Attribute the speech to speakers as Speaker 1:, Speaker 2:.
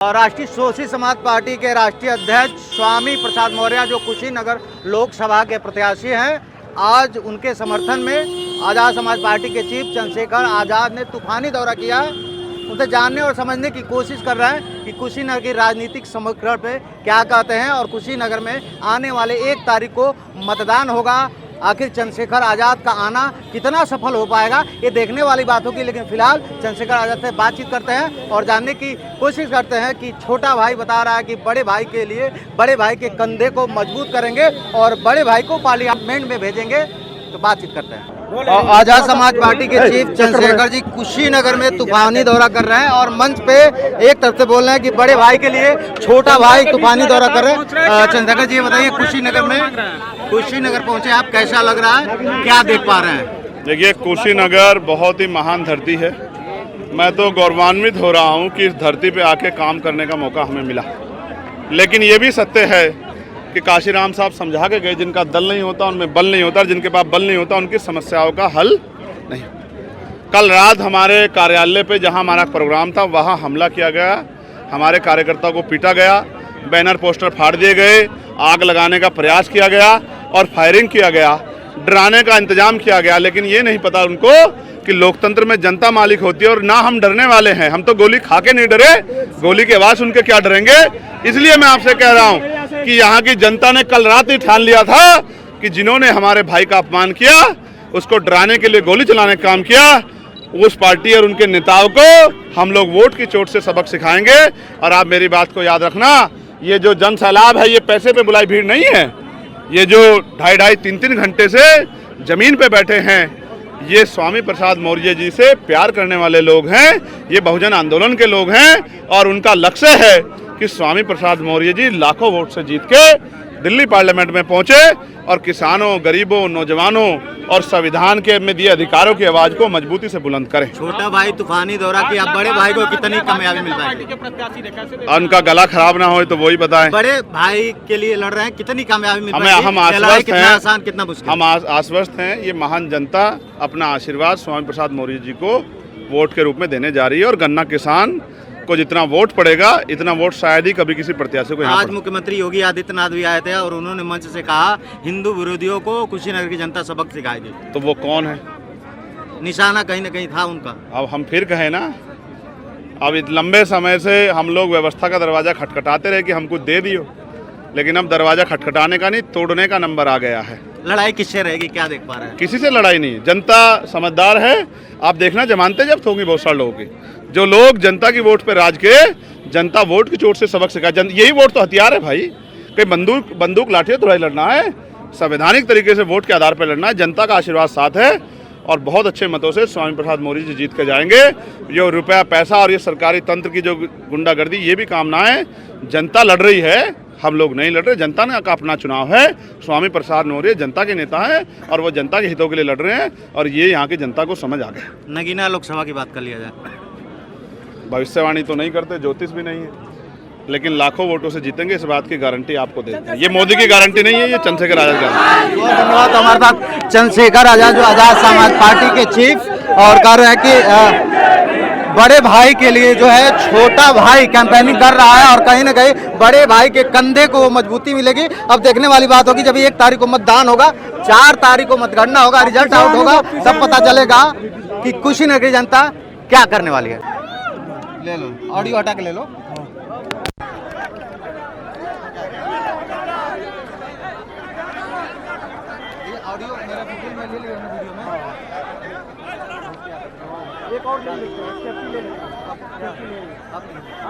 Speaker 1: और राष्ट्रीय शोषित समाज पार्टी के राष्ट्रीय अध्यक्ष स्वामी प्रसाद मौर्य जो कुशीनगर लोकसभा के प्रत्याशी हैं, आज उनके समर्थन में आज़ाद समाज पार्टी के चीफ चंद्रशेखर आज़ाद ने तूफानी दौरा किया। उनसे जानने और समझने की कोशिश कर रहे हैं कि कुशीनगर की राजनीतिक समीकरण पे क्या कहते हैं और कुशीनगर में आने वाले 1 तारीख को मतदान होगा। आखिर चंद्रशेखर आज़ाद का आना कितना सफल हो पाएगा, ये देखने वाली बात होगी। लेकिन फिलहाल चंद्रशेखर आज़ाद से बातचीत करते हैं और जानने की कोशिश करते हैं कि छोटा भाई बता रहा है कि बड़े भाई के लिए, बड़े भाई के कंधे को मजबूत करेंगे और बड़े भाई को पार्लियामेंट में भेजेंगे। तो बातचीत करते हैं। और आज़ाद समाज पार्टी के चीफ चंद्रशेखर जी कुशीनगर में तूफानी दौरा कर रहे हैं और मंच पे एक तरफ से बोल रहे हैं कि बड़े भाई के लिए छोटा भाई तूफानी दौरा कर रहे हैं। चंद्रशेखर जी बताइए, कुशीनगर पहुंचे आप, कैसा लग रहा है, क्या देख पा रहे हैं?
Speaker 2: देखिए, कुशीनगर बहुत ही महान धरती है। मैं तो गौरवान्वित हो रहा हूं कि इस धरती पे आके काम करने का मौका हमें मिला। लेकिन ये भी सत्य है कि काशीराम साहब समझा के गए, जिनका दल नहीं होता उनमें बल नहीं होता, और जिनके पास बल नहीं होता उनकी समस्याओं का हल नहीं। कल रात हमारे कार्यालय पे जहां हमारा प्रोग्राम था वहां हमला किया गया, हमारे कार्यकर्ताओं को पीटा गया, बैनर पोस्टर फाड़ दिए गए, आग लगाने का प्रयास किया गया और फायरिंग किया गया, डराने का इंतजाम किया गया। लेकिन ये नहीं पता उनको कि लोकतंत्र में जनता मालिक होती है और ना हम डरने वाले हैं। हम तो गोली खा के नहीं डरे, गोली के आवाज़ सुन के क्या डरेंगे। इसलिए मैं आपसे कह रहा हूँ कि यहाँ की जनता ने कल रात ही ठान लिया था कि जिन्होंने हमारे भाई का अपमान किया, उसको डराने के लिए गोली चलाने का काम किया, उस पार्टी और उनके नेताओं को हम लोग वोट की चोट से सबक सिखाएंगे। और आप मेरी बात को याद रखना, ये जो जन सैलाब है ये पैसे पे बुलाई भीड़ नहीं है। ये जो 2.5-3 घंटे से जमीन पे बैठे हैं, ये स्वामी प्रसाद मौर्य जी से प्यार करने वाले लोग हैं, ये बहुजन आंदोलन के लोग हैं। और उनका लक्ष्य है कि स्वामी प्रसाद मौर्य जी लाखों वोट से जीत के दिल्ली पार्लियामेंट में पहुंचे और किसानों, गरीबों, नौजवानों और संविधान के में दिए अधिकारों की आवाज को मजबूती से बुलंद करें।
Speaker 1: छोटा भाई तूफानी दौरा किया, बड़े भाई को कितनी कामयाबी मिल पाएगी?
Speaker 2: उनका गला खराब ना हो तो वही बताएं।
Speaker 1: बड़े भाई के लिए लड़ रहे हैं, कितनी कामयाबी मिल पाएगी?
Speaker 2: हम आश्वस्त हैं,
Speaker 1: आसान कितना मुश्किल?
Speaker 2: हम आश्वस्त हैं। ये महान जनता अपना आशीर्वाद स्वामी प्रसाद मौर्य जी को वोट के रूप में देने जा रही है और गन्ना किसान को जितना वोट पड़ेगा इतना वोट शायद ही कभी किसी प्रत्याशी को।
Speaker 1: आज मुख्यमंत्री योगी आदित्यनाथ भी आए थे और उन्होंने मंच से कहा हिंदू विरोधियों को कुशीनगर की जनता सबक सिखाएगी।
Speaker 2: तो वो कौन है?
Speaker 1: निशाना कहीं ना कहीं था उनका।
Speaker 2: अब हम फिर कहें ना, अब लंबे समय से हम लोग व्यवस्था का दरवाजा खटखटाते रहे कि हमको दे दियो, लेकिन अब दरवाजा खटखटाने का नहीं, तोड़ने का नंबर आ गया है।
Speaker 1: लड़ाई किससे रहेगी, क्या देख पा रहे हैं?
Speaker 2: किसी से लड़ाई नहीं, जनता समझदार है। आप देखना, जमानतें जब्त होंगी बहुत सारे लोगों की। जो लोग जनता की वोट पे राज के, जनता वोट की चोट से सबक सिखाए। यही वोट तो हथियार है भाई। कहीं बंदूक लाठी थोड़ा ही लड़ना है, संवैधानिक तरीके से वोट के आधार पर लड़ना है। जनता का आशीर्वाद साथ है और बहुत अच्छे मतों से स्वामी प्रसाद मौर्य जी जीत के जाएंगे। जो रुपया पैसा और ये सरकारी तंत्र की जो गुंडागर्दी, ये भी काम ना है। जनता लड़ रही है, हम लोग नहीं लड़ रहे। जनता ने का अपना चुनाव है। स्वामी प्रसाद मौर्य जनता के नेता हैं और वो जनता के हितों के लिए लड़ रहे हैं और ये यहाँ की जनता को समझ आ गया।
Speaker 1: नगीना लोकसभा की बात कर लिया जाए,
Speaker 2: भविष्यवाणी तो नहीं करते, ज्योतिष भी नहीं है, लेकिन लाखों वोटों से जीतेंगे, इस बात की गारंटी आपको देते हैं। ये मोदी की गारंटी नहीं है, ये चंद्रशेखर आजाद की।
Speaker 1: बहुत धन्यवाद। हमारे साथ चंद्रशेखर आजाद जो आज़ाद समाज पार्टी के चीफ और कह रहे हैं कि बड़े भाई के लिए जो है छोटा भाई कैंपेनिंग कर रहा है और कहीं ना कहीं बड़े भाई के कंधे को मजबूती मिलेगी। अब देखने वाली बात होगी, जब 1 तारीख को मतदान होगा, 4 तारीख को मतगणना होगा, रिजल्ट आउट होगा, तब पता चलेगा कि कुशीनगर की जनता क्या करने वाली है। ले लो, ऑडियो हटा के ले लो। ये ऑडियो मेरा वीडियो में ले लिया ना, वीडियो में एक और ले लो, सेफ्टी ले लो, सेफ्टी ले लो आप।